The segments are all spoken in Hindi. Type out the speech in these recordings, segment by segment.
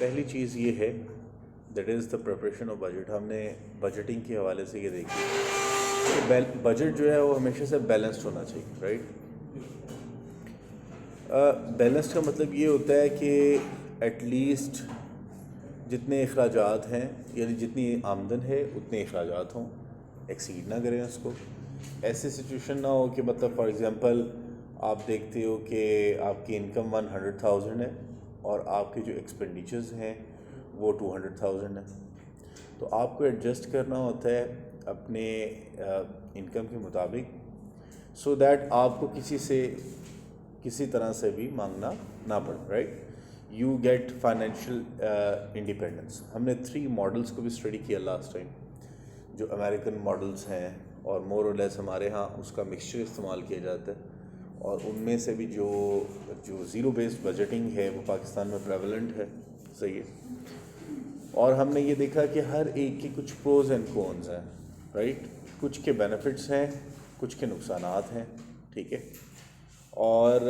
पहली चीज़ ये है that is the preparation of budget. हमने बजटिंग के हवाले से ये देखी कि बजट जो है वो हमेशा से बैलेंस्ड होना चाहिए, राइट। बैलेंस्ड का मतलब ये होता है कि एटलीस्ट जितने अखराजात हैं यानी जितनी आमदन है उतने अखराजात हों, एक्सीड ना करें उसको। ऐसी सिचुएशन ना हो कि मतलब फॉर एग्ज़ाम्पल आप देखते हो कि आपकी इनकम 100,000 है और आपके जो एक्सपेंडिचर्स हैं वो 200,000 है, तो आपको एडजस्ट करना होता है अपने इनकम के मुताबिक, सो दैट आपको किसी तरह से भी मांगना ना पड़े, right. You get financial independence. हमने 3 मॉडल्स को भी स्टडी किया लास्ट टाइम, जो अमेरिकन मॉडल्स हैं और मोर और लेस हमारे यहाँ उसका मिक्सचर इस्तेमाल किया जाता है, और उनमें से भी जो ज़ीरो बेस्ड बजटिंग है वो पाकिस्तान में प्रेवलेंट है, सही है। और हमने ये देखा कि हर एक के कुछ प्रोज एंड कॉन्स हैं, राइट। कुछ के बेनिफिट्स हैं, कुछ के नुकसानात हैं, ठीक है। और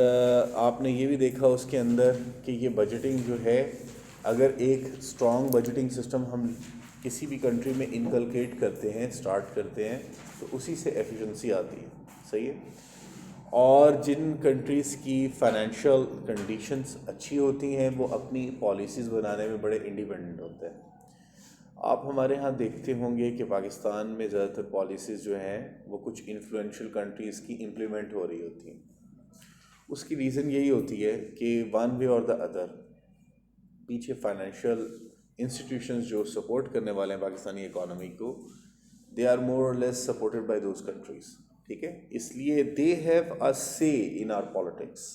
आपने ये भी देखा उसके अंदर कि ये बजटिंग जो है, अगर एक स्ट्रॉन्ग बजटिंग सिस्टम हम किसी भी कंट्री में इनकलकेट करते हैं, स्टार्ट करते हैं, तो उसी से एफिशिएंसी आती है, सही है। और जिन कंट्रीज़ की फाइनेंशियल कंडीशंस अच्छी होती हैं वो अपनी पॉलिसीज़ बनाने में बड़े इंडिपेंडेंट होते हैं। आप हमारे यहाँ देखते होंगे कि पाकिस्तान में ज़्यादातर पॉलिसीज़ जो हैं वो कुछ इन्फ्लुएंशियल कंट्रीज़ की इम्प्लीमेंट हो रही होती हैं। उसकी रीज़न यही होती है कि वन वे और द अदर पीछे फाइनेंशियल इंस्टीट्यूशंस जो सपोर्ट करने वाले हैं पाकिस्तानी इकोनॉमी को, दे आर मोर और less supported by those countries, ठीक है। इसलिए दे हैव अ से इन आवर पॉलिटिक्स।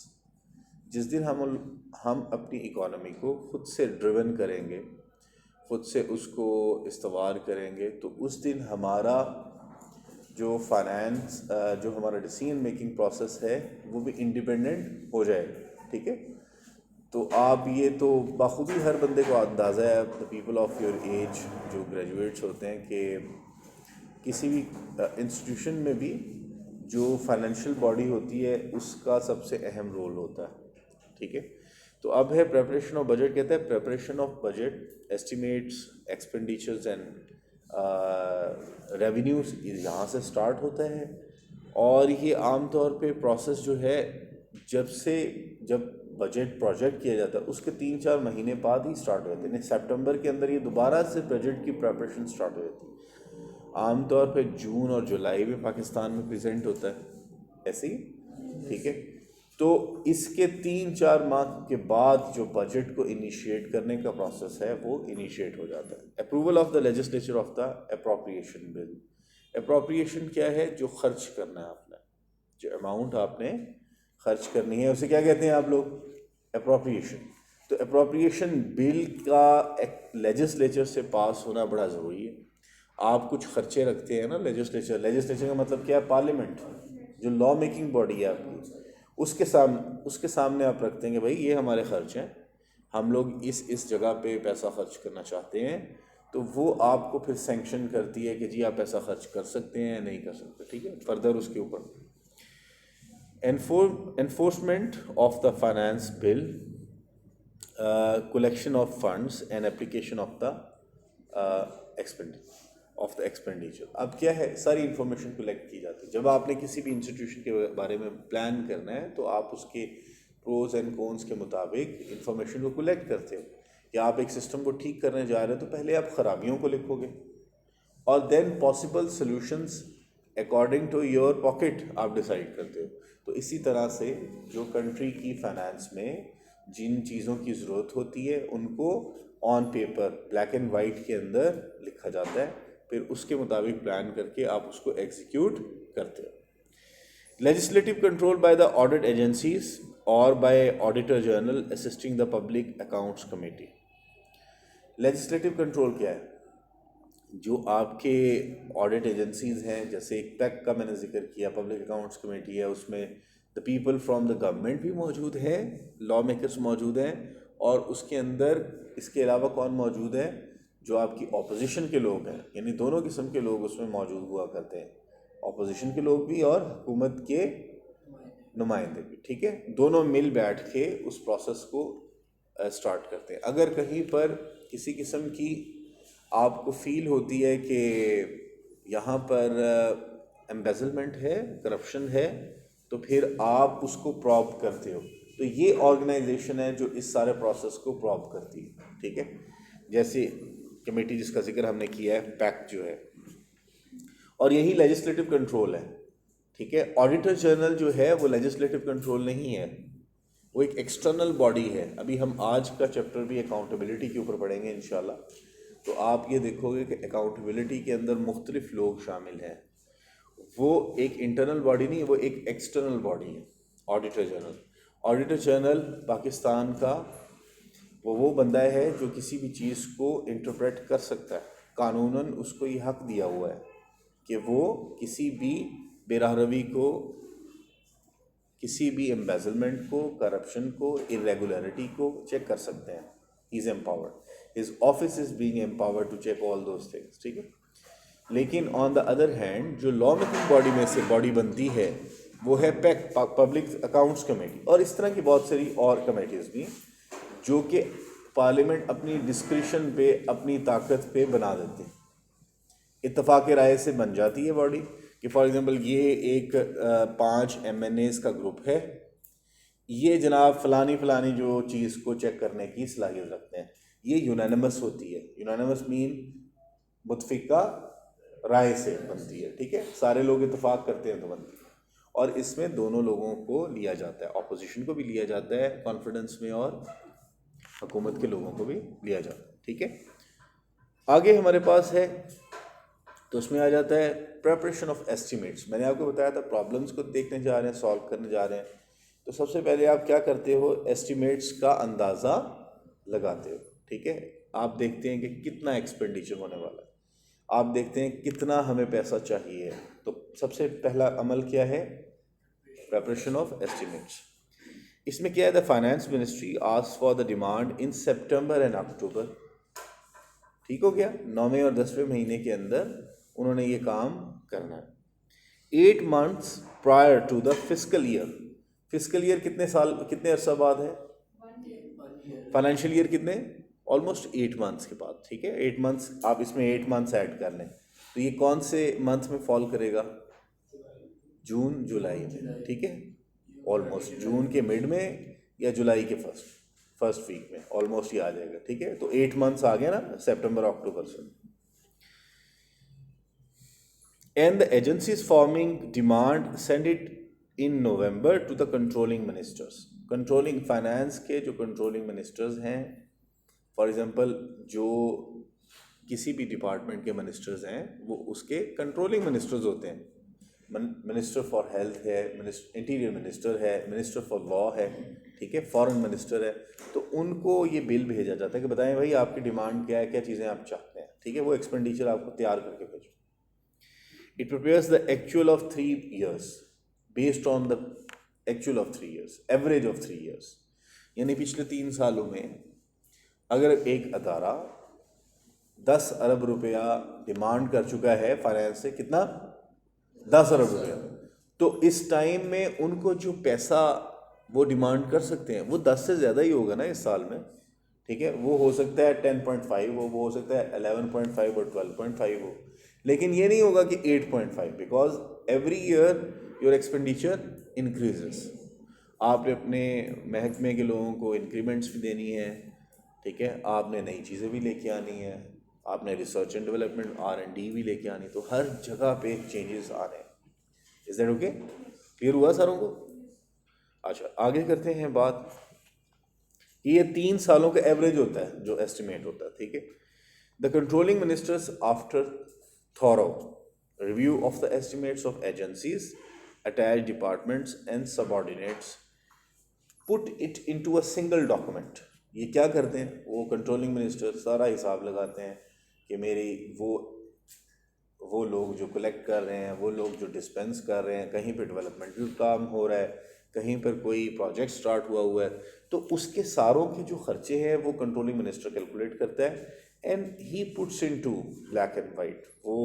जिस दिन हम अपनी इकोनॉमी को खुद से ड्रिवन करेंगे, खुद से उसको इस्तवार करेंगे, तो उस दिन हमारा जो फाइनेंस जो हमारा डिसीजन मेकिंग प्रोसेस है वो भी इंडिपेंडेंट हो जाएगा, ठीक है। तो आप ये तो बाखूबी हर बंदे को अंदाज़ा है, the people of your age जो ग्रेजुएट्स होते हैं, कि किसी भी इंस्टीट्यूशन में भी जो फाइनेंशियल बॉडी होती है उसका सबसे अहम रोल होता है, ठीक है। तो अब है प्रेपरेशन ऑफ बजट। कहता है preparation of budget estimates expenditures and revenues यहाँ से स्टार्ट होता है। और ये आम तौर पे प्रोसेस जो है जब बजट प्रोजेक्ट किया जाता है उसके 3-4 महीने बाद ही स्टार्ट हो जाते हैं। सितंबर के अंदर ये दोबारा से बजट की प्रेपरेशन स्टार्ट हो जाती है। आमतौर पे जून और जुलाई में पाकिस्तान में प्रेजेंट होता है ऐसे ही, ठीक है। तो इसके 3-4 माह के बाद जो बजट को इनिशिएट करने का प्रोसेस है वो इनिशिएट हो जाता है। Approval of the legislature of the appropriation bill. Appropriation क्या है? जो खर्च करना है आपने, जो अमाउंट आपने खर्च करनी है उसे क्या कहते हैं आप लोग? अप्रोप्रिएशन। तो अप्रोप्रिएशन बिल का लेजिस्लेचर से पास होना बड़ा ज़रूरी है। आप कुछ खर्चे रखते हैं ना, लेजिस्लेचर का मतलब क्या है? पार्लियामेंट, जो लॉ मेकिंग बॉडी है आपकी, उसके सामने आप रखते हैं कि भाई ये हमारे खर्च हैं, हम लोग इस जगह पे पैसा खर्च करना चाहते हैं, तो वो आपको फिर सैंक्शन करती है कि जी आप पैसा खर्च कर सकते हैं या नहीं कर सकते, ठीक है। फर्दर उसके ऊपर enforcement of the finance bill, collection of funds and application of the expenditure। अब क्या है, सारी इंफॉर्मेशन कलेक्ट की जाती है। जब आपने किसी भी इंस्टीट्यूशन के बारे में प्लान करना है तो आप उसके प्रोज एंड कॉन्स के मुताबिक इंफॉर्मेशन को कलेक्ट करते हो। या आप एक सिस्टम को ठीक करने जा रहे हो तो पहले आप खराबियों को लिखोगे और then possible solutions according to your pocket आप डिसाइड करते हो। तो इसी तरह से जो कंट्री की फाइनेंस में जिन चीज़ों की ज़रूरत होती है उनको on pepper black and white के अंदर लिखा जाता है, फिर उसके मुताबिक प्लान करके आप उसको एग्जीक्यूट करते हो। Legislative control by the audit agencies और by auditor general assisting the public accounts committee. Legislative control क्या है? जो आपके ऑडिट एजेंसीज़ हैं, जैसे एक पैक का मैंने जिक्र किया, पब्लिक अकाउंट्स कमेटी है, उसमें the people from the government भी मौजूद हैं, लॉ मेकर्स मौजूद हैं, और उसके अंदर इसके अलावा कौन मौजूद है? जो आपकी ऑपोजिशन के लोग हैं, यानी दोनों किस्म के लोग उसमें मौजूद हुआ करते हैं, ऑपोजिशन के लोग भी और हुकूमत के नुमाइंदे भी, ठीक है। दोनों मिल बैठ के उस प्रोसेस को स्टार्ट करते हैं। अगर कहीं पर किसी किस्म की आपको फील होती है कि यहाँ पर एम्बेजलमेंट है, करप्शन है, तो फिर आप उसको प्रॉब करते हो। तो ये ऑर्गेनाइजेशन है जो इस सारे प्रोसेस को प्रॉब करती है, ठीक है। जैसे कमेटी जिसका जिक्र हमने किया है, पैक्ट जो है, और यही लेजिस्लेटिव कंट्रोल है, ठीक है। ऑडिटर जनरल जो है वो लेजिस्लेटिव कंट्रोल नहीं है, वो एक एक्सटर्नल बॉडी है। अभी हम आज का चैप्टर भी अकाउंटेबिलिटी के ऊपर पढ़ेंगे इंशाल्लाह। तो आप ये देखोगे कि अकाउंटेबिलिटी के अंदर मुख्तलिफ लोग शामिल हैं। वो एक इंटरनल बॉडी नहीं है, वो एक एक्सटर्नल बॉडी है, auditor general. Auditor general Pakistan का वो बंदा है जो किसी भी चीज़ को इंटरप्रेट कर सकता है। कानूनन उसको ये हक दिया हुआ है कि वो किसी भी बेराहरवी को, किसी भी एम्बेजलमेंट को, करप्शन को, इरेगुलरिटी को चेक कर सकते हैं। He is empowered, his office is being empowered to check all those things, ठीक है। लेकिन ऑन द अदर हैंड जो लॉ मेकिंग बॉडी में से बॉडी बनती है वो है पैक, पब्लिक अकाउंट्स कमेटी, और इस तरह की बहुत सारी और कमेटीज़ भी जो कि पार्लियामेंट अपनी डिस्क्रिशन पे, अपनी ताकत पे बना देते हैं। इत्तफाक राय से बन जाती है बॉडी कि फॉर एग्जांपल ये एक 5 MNAs का ग्रुप है, ये जनाब फ़लानी जो चीज़ को चेक करने की सलाहियत रखते हैं। ये यूनानिमस होती है। यूनानिमस मीन मुतफ़िका राय से बनती है, ठीक है। सारे लोग इत्तफाक करते हैं तो बनती है। और इसमें दोनों लोगों को लिया जाता है, अपोजिशन को भी लिया जाता है कॉन्फिडेंस में, और हुकूमत के लोगों को भी लिया जाता है, ठीक है। आगे हमारे पास है, तो उसमें आ जाता है प्रिपरेशन ऑफ एस्टिमेट्स। मैंने आपको बताया था प्रॉब्लम्स को देखने जा रहे हैं, सॉल्व करने जा रहे हैं। तो सबसे पहले आप क्या करते हो, एस्टिमेट्स का अंदाज़ा लगाते हो, ठीक है। आप देखते हैं कि कितना एक्सपेंडिचर होने वाला है, आप देखते हैं कितना हमें पैसा चाहिए। तो सबसे पहला अमल क्या है, प्रिपरेशन ऑफ एस्टिमेट्स। इसमें क्या है, the finance ministry asks for the demand in September and October, ठीक हो गया। 9वें और 10वें महीने के अंदर उन्होंने ये काम करना है। 8 months prior to the fiscal year. Fiscal year कितने साल, कितने अरसा बाद है, फाइनेंशियल ईयर कितने, ऑलमोस्ट 8 months के बाद, ठीक है। 8 months, आप इसमें 8 months ऐड कर लें तो ये कौन से मंथ में फॉल करेगा, जून जुलाई में, ठीक है। ऑलमोस्ट जून के मिड में या जुलाई के फर्स्ट वीक में ऑलमोस्ट ये आ जाएगा, ठीक है। तो 8 months आ गया ना, सितंबर अक्टूबर से। And the agencies forming demand send it in November to the controlling ministers. Controlling finance के जो कंट्रोलिंग मिनिस्टर्स हैं, फॉर एग्जांपल जो किसी भी डिपार्टमेंट के मिनिस्टर्स हैं वो उसके कंट्रोलिंग मिनिस्टर्स होते हैं। मिनिस्टर फॉर हेल्थ है, इंटीरियर मिनिस्टर है, मिनिस्टर फॉर लॉ है, ठीक है, फॉरेन मिनिस्टर है। तो उनको ये बिल भेजा जाता है कि बताएं भाई आपकी डिमांड क्या है, क्या चीज़ें आप चाहते हैं, ठीक है। वो एक्सपेंडिचर आपको तैयार करके भेजो। It prepares the actual of 3 years based on the actual of 3 years, average of 3 years। यानी पिछले 3 सालों में अगर एक अदारा 10 अरब रुपया डिमांड कर चुका है फाइनेंस से, कितना, 10 अरब रुपया, तो इस टाइम में उनको जो पैसा वो डिमांड कर सकते हैं वो 10 से ज़्यादा ही होगा ना इस साल में, ठीक है। वो हो सकता है 10.5 हो, वो हो सकता है 11.5 और 12.5 हो, लेकिन ये नहीं होगा कि 8.5, because every year your expenditure increases. आपने अपने महकमे के लोगों को इंक्रीमेंट्स भी देनी है, ठीक है, आपने नई चीज़ें भी लेके आनी है, आपने रिसर्च एंड डेवलपमेंट R&D भी लेके आनी, तो हर जगह पे चेंजेस आ रहे हैं। इज दैट ओके, क्लियर हुआ सारों को? अच्छा, आगे करते हैं बात। ये 3 सालों का एवरेज होता है जो एस्टिमेट होता है, ठीक है। The controlling ministers after thorough review of the estimates of agencies, attached departments and subordinates put it into a single document. ये क्या करते हैं, वो कंट्रोलिंग मिनिस्टर सारा हिसाब लगाते हैं कि मेरी वो लोग जो कलेक्ट कर रहे हैं, वो लोग जो डिस्पेंस कर रहे हैं, कहीं पे डेवलपमेंटल काम हो रहा है, कहीं पर कोई प्रोजेक्ट स्टार्ट हुआ है, तो उसके सारों के जो खर्चे हैं वो कंट्रोलिंग मिनिस्टर कैलकुलेट करता है and he puts into black and white. वो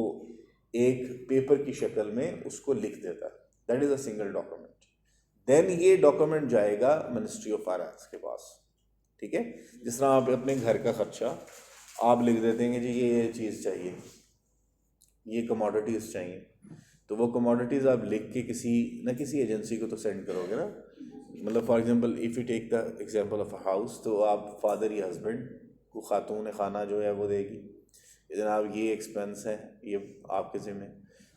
एक पेपर की शक्ल में उसको लिख देता है, that is a single document. Then ये डॉक्यूमेंट जाएगा मिनिस्ट्री ऑफ फाइनेंस के पास, ठीक है। जिस तरह आप अपने घर का खर्चा आप लिख देते हैं कि जी ये चीज़ चाहिए, ये कमोडिटीज़ चाहिए, तो वो कमोडिटीज़ आप लिख के किसी न किसी एजेंसी को तो सेंड करोगे ना। मतलब for example if you take the example of a house, तो आप फादर या हस्बैंड को खातून खाना जो है वो देगी, जनाब ये एक्सपेंस है, ये आपके ज़िम्मे।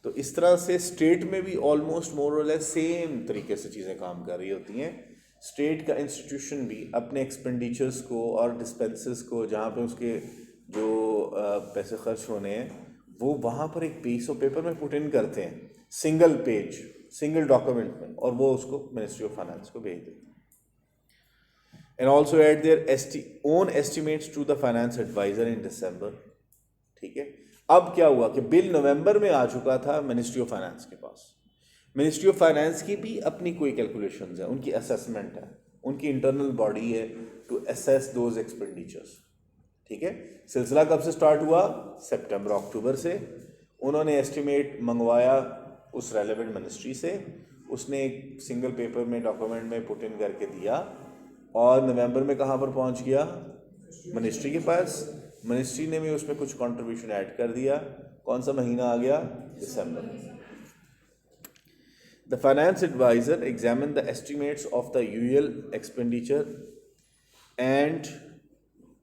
तो इस तरह से स्टेट में भी ऑलमोस्ट मोर और लेस सेम तरीके से चीज़ें काम कर रही होती हैं। स्टेट का इंस्टीट्यूशन भी अपने एक्सपेंडिचर्स को और डिस्पेंसेस को, जहाँ पे उसके जो पैसे खर्च होने हैं, वो वहाँ पर एक पीस ऑफ पेपर में पुट इन करते हैं, सिंगल पेज सिंगल डॉक्यूमेंट में, और वो उसको मिनिस्ट्री ऑफ फाइनेंस को भेज देते हैं। And also at their own estimates to the finance adviser in December. ठीक है। अब क्या हुआ कि बिल नवंबर में आ चुका था मिनिस्ट्री ऑफ फाइनेंस के पास। मिनिस्ट्री ऑफ फाइनेंस की भी अपनी कोई कैलकुलेशंस है, उनकी असेसमेंट है, उनकी इंटरनल बॉडी है टू असेस दोज एक्सपेंडिचर्स। ठीक है। सिलसिला कब से स्टार्ट हुआ? सितंबर अक्टूबर से। उन्होंने एस्टिमेट मंगवाया उस रेलेवेंट मिनिस्ट्री से, उसने एक सिंगल पेपर में डॉक्यूमेंट में पुट इन करके दिया, और नवंबर में कहाँ पर पहुँच गया? मिनिस्ट्री के पास। मिनिस्ट्री ने भी उसमें कुछ कंट्रीब्यूशन ऐड कर दिया। कौन सा महीना आ गया? दिसंबर। The finance adviser examine the estimates of the usual expenditure and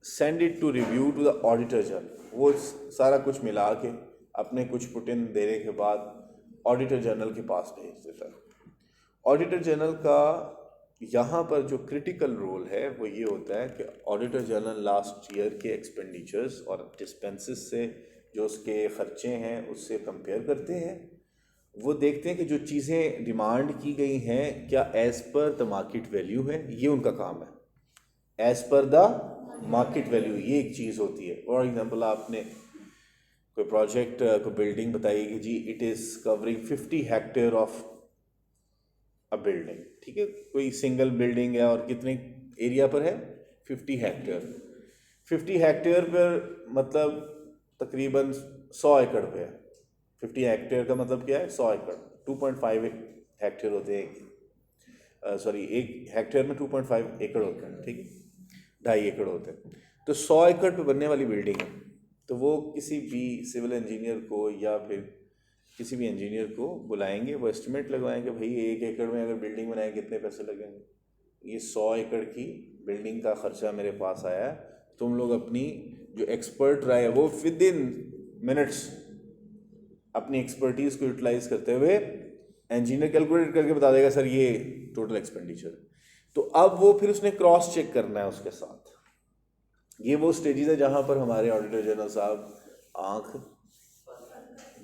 send it to review to the auditor general. वो सारा कुछ मिला के अपने कुछ पुट इन देने के बाद ऑडिटर जनरल के पास भेज देता है। ऑडिटर जनरल का यहाँ पर जो क्रिटिकल रोल है वो ये होता है कि ऑडिटर जनरल लास्ट ईयर के एक्सपेंडिचर्स और डिस्पेंसेस से जो उसके खर्चे हैं उससे कंपेयर करते हैं। वो देखते हैं कि जो चीज़ें डिमांड की गई हैं क्या as per the market value है, ये उनका काम है। As per the market value ये एक चीज़ होती है। फॉर एग्जांपल आपने कोई प्रोजेक्ट कोई बिल्डिंग बताई कि जी it is covering 50 hectare of a building. ठीक है। कोई सिंगल बिल्डिंग है और कितने एरिया पर है? 50 हेक्टेयर। 50 हेक्टेयर पर मतलब तकरीबन 100 एकड़ पे है। 50 हेक्टेयर का मतलब क्या है? 100 एकड़। 2.5 हेक्टेयर होते हैं, सॉरी एक हेक्टेयर में 2.5 एकड़ होते हैं। ठीक है। 2.5 एकड़ होते हैं। तो 100 एकड़ पे बनने वाली बिल्डिंग है, तो वो किसी भी सिविल इंजीनियर को या फिर किसी भी इंजीनियर को बुलाएंगे, वो एस्टिमेट लगवाएंगे, भाई 1 एकड़ में अगर बिल्डिंग बनाए कितने पैसे लगेंगे? ये 100 एकड़ की बिल्डिंग का खर्चा मेरे पास आया है। तुम लोग अपनी जो एक्सपर्ट राय है वो विद इन मिनट्स अपनी एक्सपर्टीज़ को यूटिलाइज करते हुए इंजीनियर कैलकुलेट करके बता देगा सर ये टोटल एक्सपेंडिचर। तो अब वो फिर उसने क्रॉस चेक करना है उसके साथ। ये वो स्टेजेस है जहाँ पर हमारे ऑडिटर जनरल साहब आँख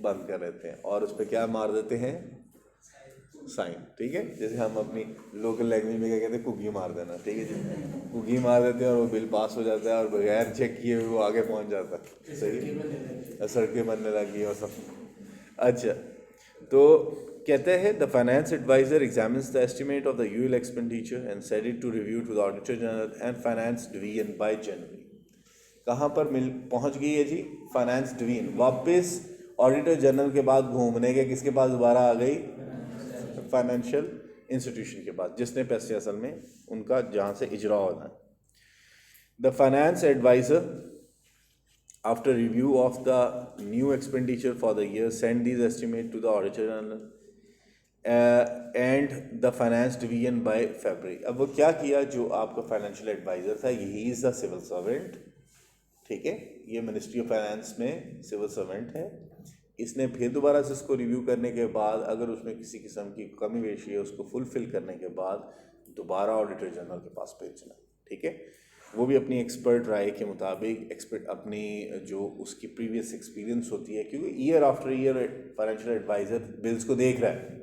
बंद कर देते हैं और उस पर क्या मार देते हैं? साइन। ठीक है। जैसे हम अपनी लोकल लैंग्वेज में क्या कहते हैं? कुगी मार देना। ठीक है जी। कुगी मार देते हैं और वो बिल पास हो जाता है और बगैर चेक किए हुए वो आगे पहुंच जाता है। सही। सड़कें बनने लगी और सब। अच्छा, तो कहते हैं the finance adviser examines the estimate of the usual expenditure and send it to review to the auditor general and finance division by January. कहाँ पर मिल पहुँच गई है जी? फाइनेंस डिवीजन वापस ऑडिटर जनरल के बाद घूमने के किसके पास दोबारा आ गई? फाइनेंशियल इंस्टीट्यूशन के पास, जिसने पैसे असल में उनका जहाँ से इजरा होना है। The finance adviser after review of the new expenditure for the year send these estimate to the auditor general and the finance division by February. अब वो क्या किया? जो आपका फाइनेंशियल एडवाइजर था, यही इज़ द सिविल सर्वेंट। ठीक है। ये मिनिस्ट्री ऑफ फाइनेंस में सिविल सर्वेंट है। इसने फिर दोबारा से इसको रिव्यू करने के बाद अगर उसमें किसी किस्म की कमी पेशी है उसको फुलफिल करने के बाद दोबारा ऑडिटर जनरल के पास भेजना। ठीक है। वो भी अपनी एक्सपर्ट राय के मुताबिक एक्सपर्ट अपनी जो उसकी प्रीवियस एक्सपीरियंस होती है, क्योंकि year after year financial adviser bills को देख रहा है,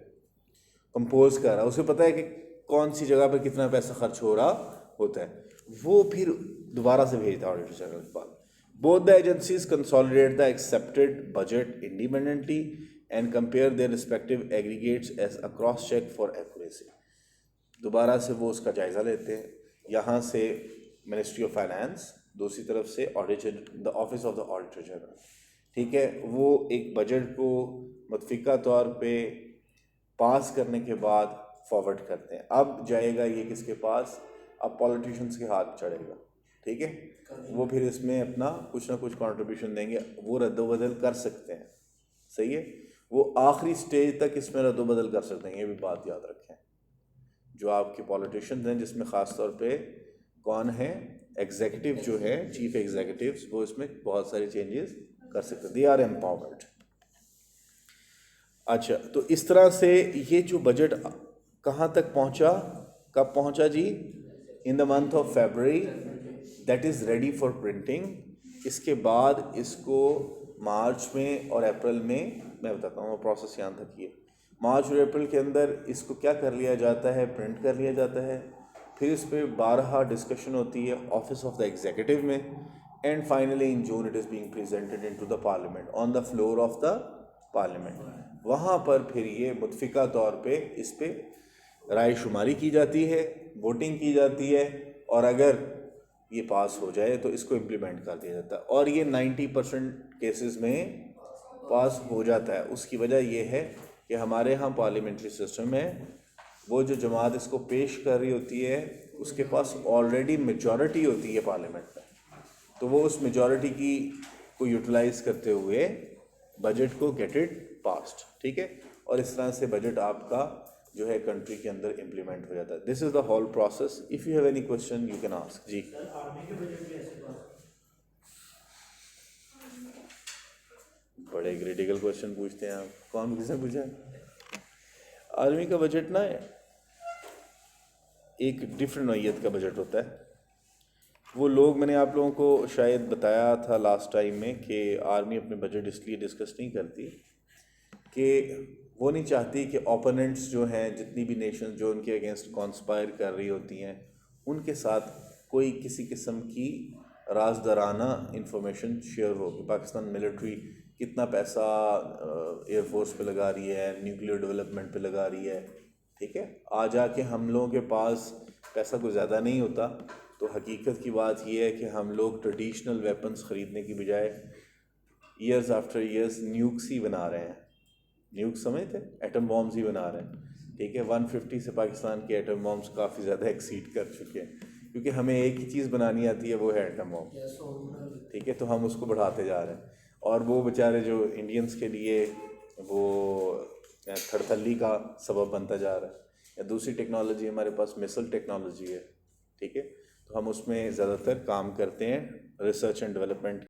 कंपोज कर रहा है, उसे पता है कि कौन सी जगह पर कितना पैसा खर्च हो रहा होता है, वो फिर दोबारा से भेजता है ऑडिटर जनरल के पास। Both the agencies consolidate the accepted budget independently and compare their respective aggregates as a cross check for accuracy. दोबारा से वो उसका जायज़ा लेते हैं, यहाँ से मिनिस्ट्री ऑफ फाइनेंस, दूसरी तरफ से auditor the office of the auditor general. ठीक है। वो एक बजट को मुतफ़िका तौर पे पास करने के बाद फॉरवर्ड करते हैं। अब जाएगा ये किसके पास? अब पॉलिटिशियंस के हाथ चढ़ेगा, ठीक है। वो फिर इसमें अपना कुछ ना कुछ कंट्रीब्यूशन देंगे, वो रद्दोबदल कर सकते हैं, सही है। वो आखिरी स्टेज तक इसमें रद्दोबदल कर सकते हैं, ये भी बात याद रखें। जो आपके पॉलिटिशियंस हैं, जिसमें ख़ास तौर पे कौन है, एग्जीक्यूटिव जो है, चीफ एग्जीक्यूटिव्स, वो इसमें बहुत सारे चेंजेस कर सकते हैं, दे आर एम्पावर्ड। अच्छा, तो इस तरह से ये जो बजट कहाँ तक पहुँचा, कब पहुँचा जी? In the month of February, that is ready for printing. इसके बाद इसको मार्च में और अप्रैल में, मैं बताता हूँ प्रोसेस, यहाँ तक ये मार्च और अप्रैल के अंदर इसको क्या कर लिया जाता है, प्रिंट कर लिया जाता है। फिर इस पर 12 डिस्कशन होती है ऑफिस ऑफ द एग्जीक्यूटिव में, and finally in June it is being presented into the parliament on the floor of the parliament. वहाँ पर फिर ये मुतफ़िका तौर पे इस पर राय शुमारी की जाती है, वोटिंग की जाती है, और अगर ये पास हो जाए तो इसको इम्प्लीमेंट कर दिया जाता है, और ये 90% केसेस में पास हो जाता है। उसकी वजह यह है कि हमारे यहाँ पार्लियामेंट्री सिस्टम है, वो जो जमात इसको पेश कर रही होती है उसके पास ऑलरेडी मेजॉरिटी होती है पार्लियामेंट में, तो वो उस मेजॉरिटी की को यूटिलाइज़ करते हुए बजट को गेट इट पास्ड, ठीक है। और इस तरह से बजट आपका जो है कंट्री के अंदर इम्प्लीमेंट हो जाता है। This is the whole process. If you have any question you can ask जी। बड़े क्रिटिकल क्वेश्चन पूछते हैं आप, कौन किसने पूछा? आर्मी का बजट ना एक डिफरेंट नौइयत का बजट होता है। वो लोग, मैंने आप लोगों को शायद बताया था लास्ट टाइम में कि आर्मी अपने बजट इसलिए डिस्कस नहीं करती कि वो नहीं चाहती कि ओपोनेंट्स जो हैं, जितनी भी नेशन जो उनके अगेंस्ट कॉन्स्पायर कर रही होती हैं, उनके साथ कोई किसी किस्म की राजदाराना इंफॉर्मेशन शेयर हो कि पाकिस्तान मिलिट्री कितना पैसा एयरफोर्स पे लगा रही है, न्यूक्लियर डेवलपमेंट पे लगा रही है, ठीक है। आ जाके हम लोगों के पास पैसा कोई ज़्यादा नहीं होता, तो हकीकत की बात यह है कि हम लोग ट्रेडिशनल वेपन्स ख़रीदने की बजाय ईयर्स आफ्टर ईयर्स न्यूक्स ही बना रहे हैं। न्यूक समझते, एटम बॉम्ब्स ही बना रहे हैं, ठीक है। 150 से पाकिस्तान के एटम बॉम्ब्स काफ़ी ज़्यादा एक्सीड कर चुके हैं, क्योंकि हमें एक ही चीज़ बनानी आती है, वो है एटम बॉम्ब, ठीक है। तो हम उसको बढ़ाते जा रहे हैं, और वो बेचारे जो इंडियंस के लिए वो थड़थल्ली का सबब बनता जा रहा है। या दूसरी टेक्नोलॉजी हमारे पास मिसल टेक्नोलॉजी है, ठीक है। तो हम उसमें ज़्यादातर काम करते हैं रिसर्च एंड डेवलपमेंट